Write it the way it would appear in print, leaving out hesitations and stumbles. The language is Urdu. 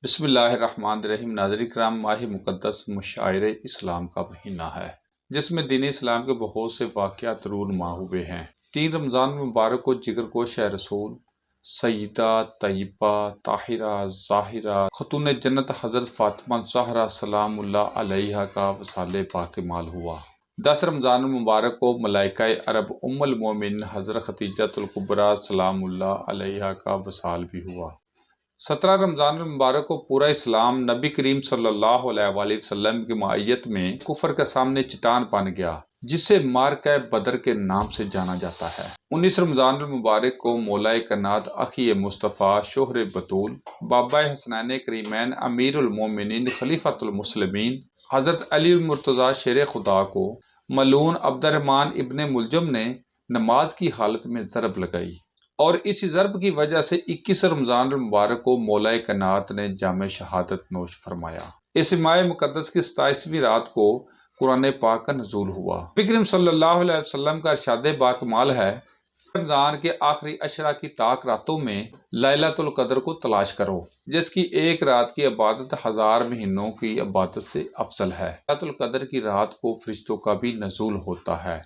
بسم اللہ الرحمن الرحیم۔ ناظرین کرام، ماہ مقدس مشاعر اسلام کا مہینہ ہے جس میں دین اسلام کے بہت سے واقعات رونما ہوئے ہیں۔ 3 رمضان مبارک کو جگر کو شہ رسول سیدہ طیبہ طاہرہ ظاہرہ خاتون جنت حضرت فاطمہ زہرا سلام اللہ علیہا کا وصال باکمال ہوا۔ 10 رمضان مبارک کو ملائکہ عرب ام المومنین حضرت خدیجہ الکبریٰ سلام اللہ علیہا کا وصال بھی ہوا۔ 17 رمضان المبارک کو پورا اسلام نبی کریم صلی اللہ علیہ وآلہ وسلم کی معیت میں کفر کے سامنے چٹان بن گیا، جسے معرکہ بدر کے نام سے جانا جاتا ہے۔ 19 رمضان المبارک کو مولا کائنات اخی مصطفیٰ شوہر بطول بابا حسنین کریمین امیر المومنین خلیفۃ المسلمین حضرت علی المرتضیٰ شیر خدا کو ملعون عبد الرحمن ابن ملجم نے نماز کی حالت میں ضرب لگائی، اور اسی ضرب کی وجہ سے 21 رمضان المبارک کو مولا کائنات نے جام شہادت نوش فرمایا۔ اس ماہ مقدس کی 27ویں رات کو قرآن پاک کا نزول ہوا۔ نبی کریم صلی اللہ علیہ وسلم کا ارشاد باکمال ہے، رمضان کے آخری عشرہ کی طاق راتوں میں لیلۃ القدر کو تلاش کرو، جس کی ایک رات کی عبادت 1000 مہینوں کی عبادت سے افضل ہے۔ لیلۃ القدر کی رات کو فرشتوں کا بھی نزول ہوتا ہے۔